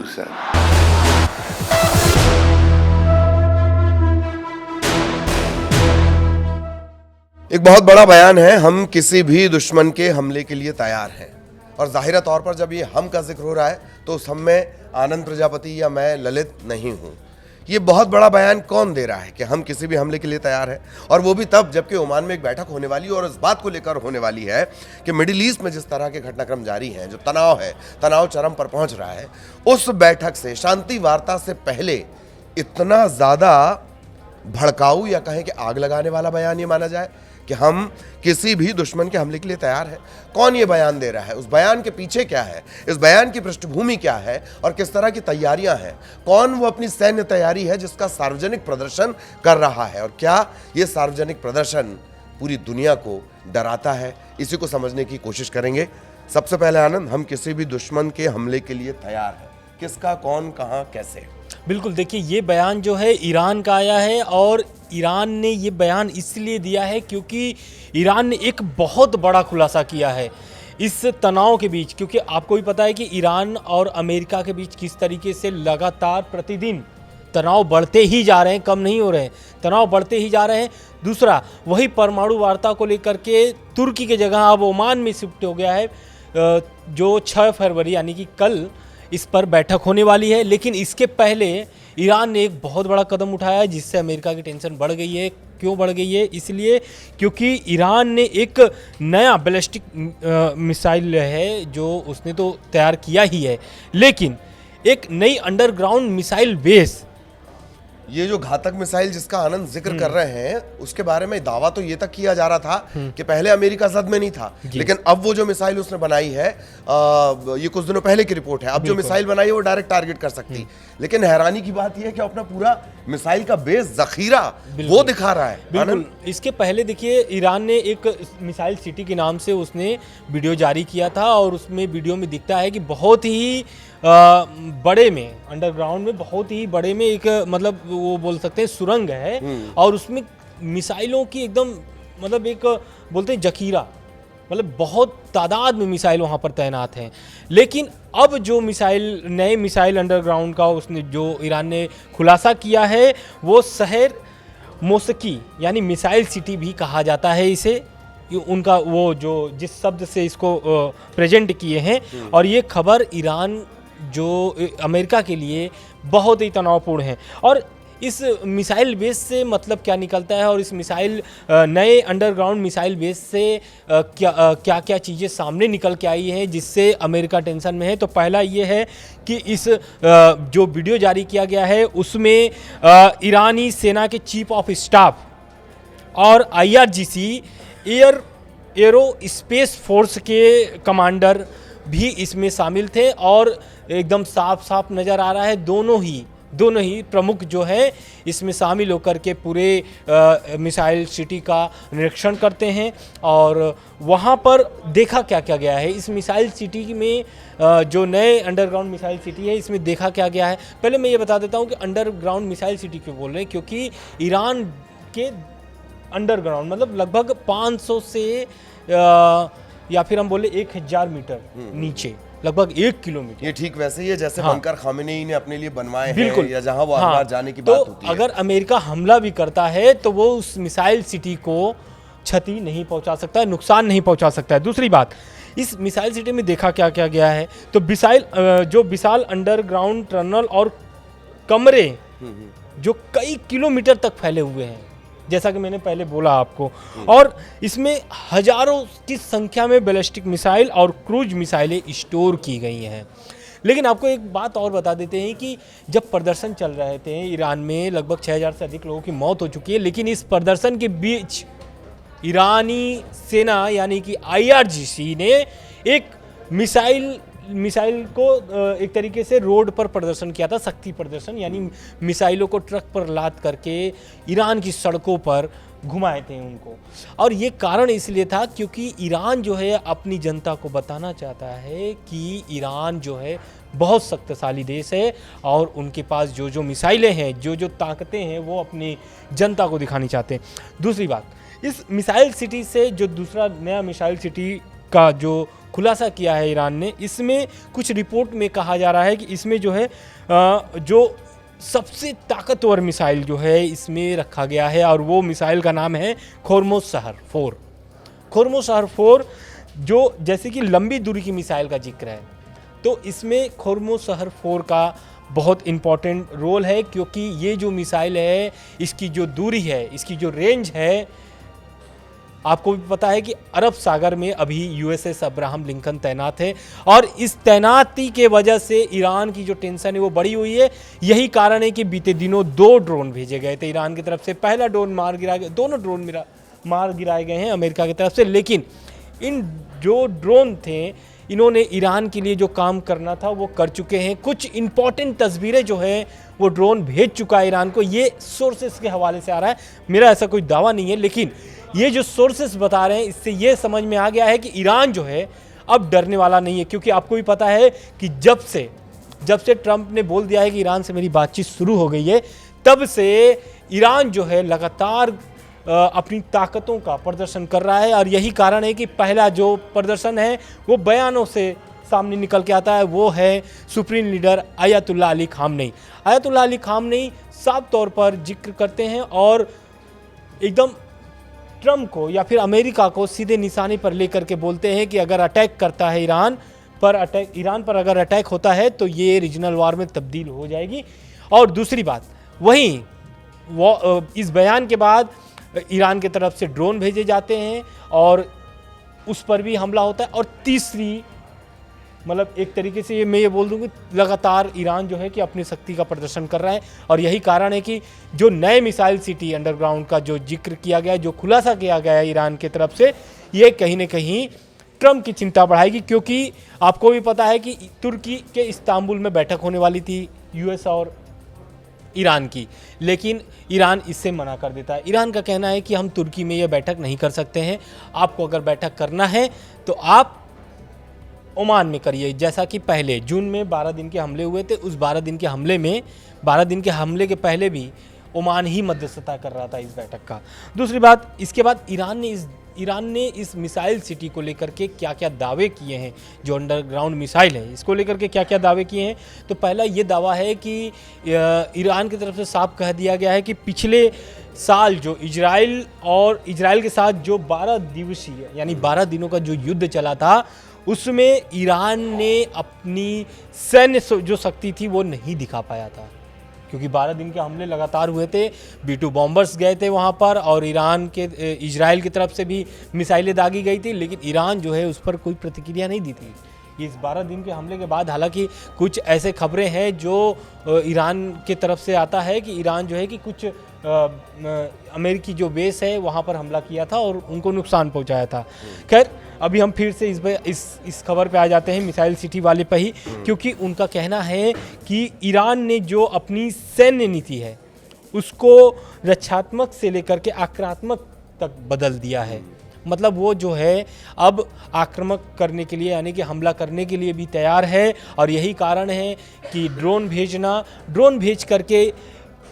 Sir. एक बहुत बड़ा बयान है, हम किसी भी दुश्मन के हमले के लिए तैयार हैं। और जाहिर तौर पर जब ये हम का जिक्र हो रहा है तो उस हम में आनंद प्रजापति या मैं ललित नहीं हूं। ये बहुत बड़ा बयान कौन दे रहा है कि हम किसी भी हमले के लिए तैयार हैं, और वो भी तब जबकि ओमान में एक बैठक होने वाली है और इस बात को लेकर होने वाली है कि मिडिल ईस्ट में जिस तरह के घटनाक्रम जारी हैं, जो तनाव है, तनाव चरम पर पहुंच रहा है, उस बैठक से, शांति वार्ता से पहले इतना ज्यादा भड़काऊ या कहें कि आग लगाने वाला बयान ये माना जाए कि हम किसी भी दुश्मन के हमले के लिए तैयार हैं। कौन ये बयान दे रहा है, उस बयान के पीछे क्या है, इस बयान की पृष्ठभूमि क्या है और किस तरह की तैयारियां हैं, कौन वो अपनी सैन्य तैयारी है जिसका सार्वजनिक प्रदर्शन कर रहा है, और क्या ये सार्वजनिक प्रदर्शन पूरी दुनिया को डराता है, इसी को समझने की कोशिश करेंगे। सबसे पहले आनंद, हम किसी भी दुश्मन के हमले के लिए तैयार हैं, किसका, कौन, कहां, कैसे? बिल्कुल, देखिए ये बयान जो है ईरान का आया है, और ईरान ने ये बयान इसलिए दिया है क्योंकि ईरान ने एक बहुत बड़ा खुलासा किया है इस तनाव के बीच। क्योंकि आपको भी पता है कि ईरान और अमेरिका के बीच किस तरीके से लगातार प्रतिदिन तनाव बढ़ते ही जा रहे हैं, कम नहीं हो रहे हैं, तनाव बढ़ते ही जा रहे हैं। दूसरा, वही परमाणु वार्ता को लेकर के तुर्की की जगह अब ओमान में शिफ्ट हो गया है, जो 6 फरवरी यानी कि कल इस पर बैठक होने वाली है। लेकिन इसके पहले ईरान ने एक बहुत बड़ा कदम उठाया है जिससे अमेरिका की टेंशन बढ़ गई है। क्यों बढ़ गई है? इसलिए क्योंकि ईरान ने एक नया बैलिस्टिक मिसाइल है जो उसने तो तैयार किया ही है, लेकिन एक नई अंडरग्राउंड मिसाइल बेस, ये जो घातक मिसाइल जिसका आनंद जिक्र कर रहे हैं, उसके बारे में दावा तो ये तक किया जा रहा था कि पहले अमेरिका जद में नहीं था, लेकिन अब वो जो मिसाइल उसने बनाई है, ये कुछ दिनों पहले की रिपोर्ट है, अब जो मिसाइल बनाई है वो डायरेक्ट टारगेट कर सकती। लेकिन हैरानी की बात यह है कि अपना पूरा मिसाइल का बेस जखीरा वो दिखा रहा है। बिल्कुल, इसके पहले देखिए ईरान ने एक मिसाइल सिटी के नाम से उसने वीडियो जारी किया था, और उसमें वीडियो में दिखता है कि बहुत ही बड़े में, अंडरग्राउंड में बहुत ही बड़े में एक, मतलब वो बोल सकते हैं सुरंग है, और उसमें मिसाइलों की एकदम, मतलब एक बोलते हैं जखीरा, मतलब बहुत तादाद में मिसाइल वहाँ पर तैनात हैं। लेकिन अब जो मिसाइल, नए मिसाइल अंडरग्राउंड का उसने जो ईरान ने खुलासा किया है, वो शहर मोसकी यानी मिसाइल सिटी भी कहा जाता है इसे, उनका वो जो जिस शब्द से इसको प्रेजेंट किए हैं। और ये खबर ईरान जो अमेरिका के लिए बहुत ही तनावपूर्ण है। और इस मिसाइल बेस से मतलब क्या निकलता है, और इस मिसाइल नए अंडरग्राउंड मिसाइल बेस से क्या क्या चीज़ें सामने निकल के आई हैं जिससे अमेरिका टेंशन में है। तो पहला ये है कि इस जो वीडियो जारी किया गया है उसमें ईरानी सेना के चीफ ऑफ स्टाफ और IRGC एरो स्पेस फोर्स के कमांडर भी इसमें शामिल थे, और एकदम साफ साफ नज़र आ रहा है दोनों ही प्रमुख जो है इसमें शामिल होकर के पूरे मिसाइल सिटी का निरीक्षण करते हैं। और वहाँ पर देखा क्या क्या गया है इस मिसाइल सिटी में, जो नए अंडरग्राउंड मिसाइल सिटी है इसमें देखा क्या गया है। पहले मैं ये बता देता हूँ कि अंडरग्राउंड मिसाइल सिटी क्यों बोल रहे हैं, क्योंकि ईरान के अंडरग्राउंड मतलब लगभग 500 से या फिर हम बोले 1000 मीटर नीचे, लगभग 1 किलोमीटर। ये ठीक वैसे ही है जैसे बंकर खामेनेई ने अपने लिए बनवाए हैं, बिल्कुल, या जहां वो अंदर जाने की तो बात होती है। अगर अमेरिका हमला भी करता है तो वो उस मिसाइल सिटी को क्षति नहीं पहुंचा सकता है, नुकसान नहीं पहुंचा सकता है। दूसरी बात, इस मिसाइल सिटी में देखा क्या क्या गया है, तो जो विशाल अंडरग्राउंड टनल और कमरे जो कई किलोमीटर तक फैले हुए हैं, जैसा कि मैंने पहले बोला आपको, और इसमें हजारों की संख्या में बैलिस्टिक मिसाइल और क्रूज मिसाइलें स्टोर की गई हैं। लेकिन आपको एक बात और बता देते हैं कि जब प्रदर्शन चल रहे थे ईरान में, लगभग 6000 से अधिक लोगों की मौत हो चुकी है, लेकिन इस प्रदर्शन के बीच ईरानी सेना यानी कि IRGC ने एक मिसाइल को एक तरीके से रोड पर प्रदर्शन किया था, शक्ति प्रदर्शन, यानी मिसाइलों को ट्रक पर लाद करके ईरान की सड़कों पर घुमाए थे उनको। और ये कारण इसलिए था क्योंकि ईरान जो है अपनी जनता को बताना चाहता है कि ईरान जो है बहुत शक्तिशाली देश है, और उनके पास जो जो मिसाइलें हैं, जो जो ताकतें हैं, वो अपनी जनता को दिखानी चाहते हैं। दूसरी बात, इस मिसाइल सिटी से जो दूसरा नया मिसाइल सिटी का जो खुलासा किया है ईरान ने, इसमें कुछ रिपोर्ट में कहा जा रहा है कि इसमें जो है जो सबसे ताकतवर मिसाइल जो है इसमें रखा गया है, और वो मिसाइल का नाम है खोर्मोसहर 4। खोर्मोसहर 4 जो जैसे कि लंबी दूरी की मिसाइल का जिक्र है, तो इसमें खोर्मोसहर 4 का बहुत इम्पॉर्टेंट रोल है, क्योंकि ये जो मिसाइल है इसकी जो दूरी है, इसकी जो रेंज है, आपको भी पता है कि अरब सागर में अभी यूएसएस अब्राहम लिंकन तैनात है, और इस तैनाती के वजह से ईरान की जो टेंशन है वो बढ़ी हुई है। यही कारण है कि बीते दिनों 2 ड्रोन भेजे गए थे ईरान की तरफ से। पहला ड्रोन मार गिराया गया, दोनों ड्रोन मार गिराए गए हैं अमेरिका की तरफ से, लेकिन इन जो ड्रोन थे इन्होंने ईरान के लिए जो काम करना था वो कर चुके हैं। कुछ इंपॉर्टेंट तस्वीरें जो है वो ड्रोन भेज चुका है ईरान को, ये सोर्सेस के हवाले से आ रहा है, मेरा ऐसा कोई दावा नहीं है, लेकिन ये जो सोर्सेस बता रहे हैं इससे ये समझ में आ गया है कि ईरान जो है अब डरने वाला नहीं है। क्योंकि आपको भी पता है कि जब से ट्रंप ने बोल दिया है कि ईरान से मेरी बातचीत शुरू हो गई है, तब से ईरान जो है लगातार अपनी ताकतों का प्रदर्शन कर रहा है, और यही कारण है कि पहला जो प्रदर्शन है वो बयानों से सामने निकल के आता है, वो है supreme leader Ayatollah Ali Khamenei. Ayatollah Ali Khamenei साफ तौर पर जिक्र करते हैं और एकदम ट्रंप को या फिर अमेरिका को सीधे निशाने पर लेकर के बोलते हैं कि अगर अटैक करता है ईरान पर अगर अटैक होता है तो ये रीजनल वार में तब्दील हो जाएगी। और दूसरी बात, वहीं इस बयान के बाद ईरान की तरफ से ड्रोन भेजे जाते हैं और उस पर भी हमला होता है। और तीसरी, मतलब एक तरीके से मैं ये बोल दूं कि लगातार ईरान जो है कि अपनी शक्ति का प्रदर्शन कर रहा है, और यही कारण है कि जो नए मिसाइल सिटी अंडरग्राउंड का जो जिक्र किया गया, जो खुलासा किया गया है ईरान की तरफ से, ये कहीं ना कहीं ट्रंप की चिंता बढ़ाएगी। क्योंकि आपको भी पता है कि तुर्की के इस्तांबुल में बैठक होने वाली थी यूएस और ईरान की, लेकिन ईरान इससे मना कर देता है। ईरान का कहना है कि हम तुर्की में ये बैठक नहीं कर सकते हैं, आपको अगर बैठक करना है तो आप ओमान में करिए। जैसा कि पहले जून में 12 दिन के हमले हुए थे, उस 12 दिन के हमले के पहले भी ओमान ही मध्यस्थता कर रहा था इस बैठक का। दूसरी बात, इसके बाद ईरान ने इस मिसाइल सिटी को लेकर के क्या क्या दावे किए हैं, जो अंडरग्राउंड मिसाइल है इसको लेकर के क्या क्या दावे किए हैं। तो पहला ये दावा है कि ईरान की तरफ से साफ कह दिया गया है कि पिछले साल जो इजराइल के साथ जो 12 दिवसीय यानी 12 दिनों का जो युद्ध चला था, उसमें ईरान ने अपनी सैन्य जो शक्ति थी वो नहीं दिखा पाया था, क्योंकि 12 दिन के हमले लगातार हुए थे। B-2 बॉम्बर्स गए थे वहाँ पर, और इजराइल की तरफ से भी मिसाइलें दागी गई थी, लेकिन ईरान जो है उस पर कोई प्रतिक्रिया नहीं दी थी। इस 12 दिन के हमले के बाद हालांकि कुछ ऐसे खबरें हैं जो ईरान की तरफ से आता है कि ईरान जो है कि कुछ अमेरिकी जो बेस है वहाँ पर हमला किया था और उनको नुकसान पहुँचाया था। खैर, अभी हम फिर से इस खबर पे आ जाते हैं मिसाइल सिटी वाले पे ही, क्योंकि उनका कहना है कि ईरान ने जो अपनी सैन्य नीति है उसको रक्षात्मक से लेकर के आक्रामक तक बदल दिया है। मतलब वो जो है अब आक्रामक करने के लिए यानी कि हमला करने के लिए भी तैयार है, और यही कारण है कि ड्रोन भेज करके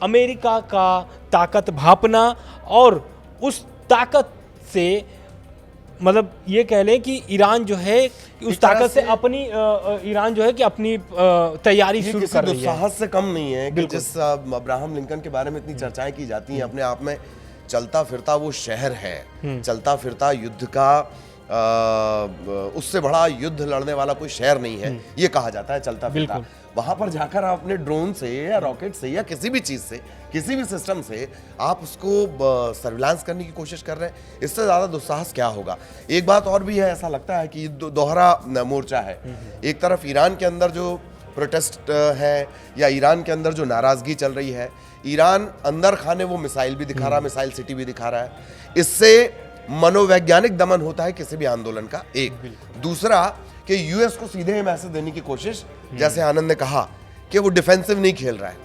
अमेरिका का ताकत भांपना, और उस ताकत से मतलब ये कह लें कि ईरान जो है उस ताकत से अपनी ईरान जो है कि अपनी तैयारी शुरू कर रही है। साहस से कम नहीं है कि जिस अब्राहम लिंकन के बारे में इतनी चर्चाएं की जाती हैं, अपने आप में चलता फिरता वो शहर है, चलता फिरता युद्ध का उससे बड़ा युद्ध लड़ने वाला कोई शहर नहीं है, ये कहा जाता है चलता फिरता। वहां पर जाकर आप अपने ड्रोन से या रॉकेट से या किसी भी चीज से, किसी भी सिस्टम से आप उसको सर्विलांस करने की कोशिश कर रहे हैं, इससे ज्यादा दुस्साहस क्या होगा। एक बात और भी है, ऐसा लगता है कि दोहरा मोर्चा है। एक तरफ ईरान के अंदर जो प्रोटेस्ट है या ईरान के अंदर जो नाराजगी चल रही है, ईरान अंदर खाने वो मिसाइल भी दिखा रहा है, मिसाइल सिटी भी दिखा रहा है, इससे मनोवैज्ञानिक दमन होता है किसी भी आंदोलन का। एक दूसरा कि यूएस को सीधे मैसेज देने की कोशिश, जैसे आनंद ने कहा कि वो डिफेंसिव नहीं खेल रहा है,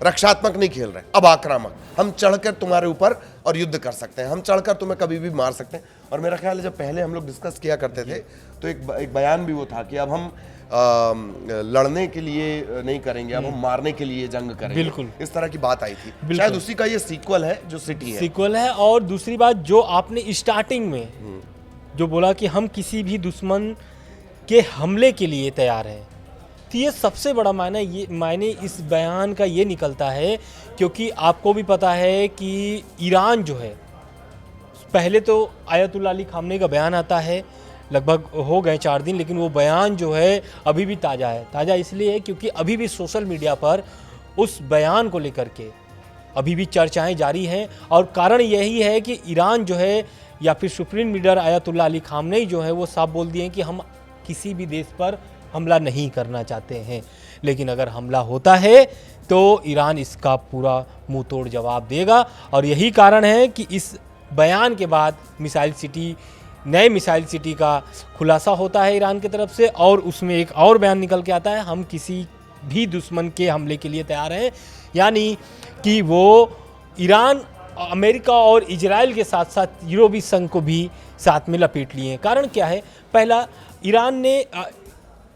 रक्षात्मक नहीं खेल रहा है, अब आक्रामक, हम चढ़कर तुम्हारे ऊपर और युद्ध कर सकते हैं, हम चढ़कर तुम्हें कभी भी मार सकते हैं। और मेरा ख्याल है जब पहले हम लोग डिस्कस किया करते थे तो एक बयान भी वो था कि अब हम लड़ने के लिए नहीं करेंगे, अब हम मारने के लिए जंग करेंगे। बिल्कुल इस तरह की बात आई थी, शायद उसी का ये सीक्वल है जो सिटी है। सीक्वल है। और दूसरी बात जो आपने स्टार्टिंग में जो बोला कि हम किसी भी दुश्मन के हमले के लिए तैयार हैं। तो ये सबसे बड़ा मायने इस बयान का ये निकलता है, क्योंकि आपको भी पता है कि ईरान जो है, पहले तो आयतुल्लाह अली खामनेई का बयान आता है, लगभग हो गए 4 दिन, लेकिन वो बयान जो है अभी भी ताज़ा है। ताज़ा इसलिए है क्योंकि अभी भी सोशल मीडिया पर उस बयान को लेकर के अभी भी चर्चाएं जारी हैं, और कारण यही है कि ईरान जो है या फिर supreme leader Ayatollah Ali Khamenei जो है वो साफ बोल दिए हैं कि हम किसी भी देश पर हमला नहीं करना चाहते हैं, लेकिन अगर हमला होता है तो ईरान इसका पूरा मुंह तोड़ जवाब देगा। और यही कारण है कि इस बयान के बाद नए मिसाइल सिटी का खुलासा होता है ईरान की तरफ से, और उसमें एक और बयान निकल के आता है, हम किसी भी दुश्मन के हमले के लिए तैयार हैं। यानी कि वो ईरान, अमेरिका और इजराइल के साथ साथ यूरोपीय संघ को भी साथ में लपेट लिए हैं। कारण क्या है? पहला, ईरान ने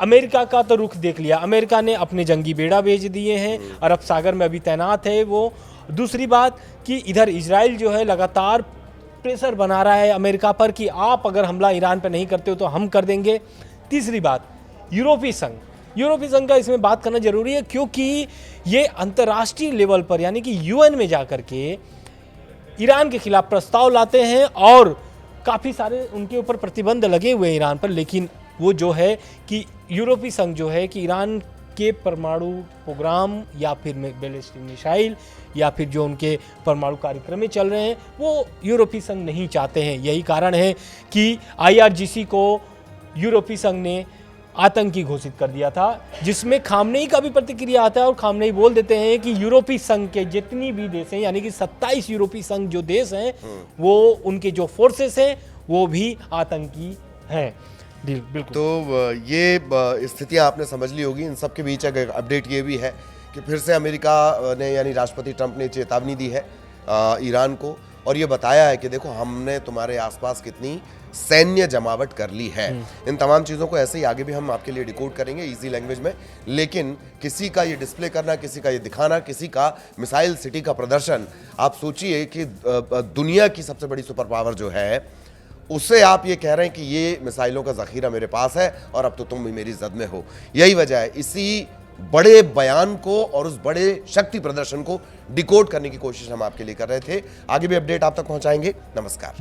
अमेरिका का तो रुख देख लिया, अमेरिका ने अपने जंगी बेड़ा भेज दिए हैं, अरब सागर में अभी तैनात है वो। दूसरी बात कि इधर इजराइल जो है लगातार प्रेशर बना रहा है अमेरिका पर कि आप अगर हमला ईरान पर नहीं करते हो तो हम कर देंगे। तीसरी बात, यूरोपीय संघ का इसमें बात करना जरूरी है, क्योंकि ये अंतर्राष्ट्रीय लेवल पर यानी कि यूएन में जाकर के ईरान के खिलाफ प्रस्ताव लाते हैं, और काफ़ी सारे उनके ऊपर प्रतिबंध लगे हुए हैं ईरान पर। लेकिन वो जो है कि यूरोपीय संघ जो है कि ईरान के परमाणु प्रोग्राम या फिर बैलिस्टिक मिसाइल या फिर जो उनके परमाणु कार्यक्रम में चल रहे हैं वो यूरोपीय संघ नहीं चाहते हैं। यही कारण है कि IRGC को यूरोपीय संघ ने आतंकी घोषित कर दिया था, जिसमें खामनेई का भी प्रतिक्रिया आता है, और खामनेई बोल देते हैं कि यूरोपीय संघ के जितनी भी देश हैं, यानी कि 27 यूरोपीय संघ जो देश हैं, वो उनके जो फोर्सेस हैं वो भी आतंकी हैं। बिल्कुल। तो ये स्थितियां आपने समझ ली होगी। इन सब के बीच एक अपडेट ये भी है कि फिर से अमेरिका ने यानी राष्ट्रपति ट्रंप ने चेतावनी दी है ईरान को, और ये बताया है कि देखो हमने तुम्हारे आसपास कितनी सैन्य जमावट कर ली है। इन तमाम चीज़ों को ऐसे ही आगे भी हम आपके लिए डिकोड करेंगे इजी लैंग्वेज में, लेकिन किसी का ये डिस्प्ले करना, किसी का ये दिखाना, किसी का मिसाइल सिटी का प्रदर्शन, आप सोचिए कि दुनिया की सबसे बड़ी सुपर पावर जो है उससे आप ये कह रहे हैं कि ये मिसाइलों का ज़ख़ीरा मेरे पास है और अब तो तुम भी मेरी जद में हो। यही वजह है, इसी बड़े बयान को और उस बड़े शक्ति प्रदर्शन को डिकोड करने की कोशिश हम आपके लिए कर रहे थे। आगे भी अपडेट आप तक पहुंचाएंगे। नमस्कार।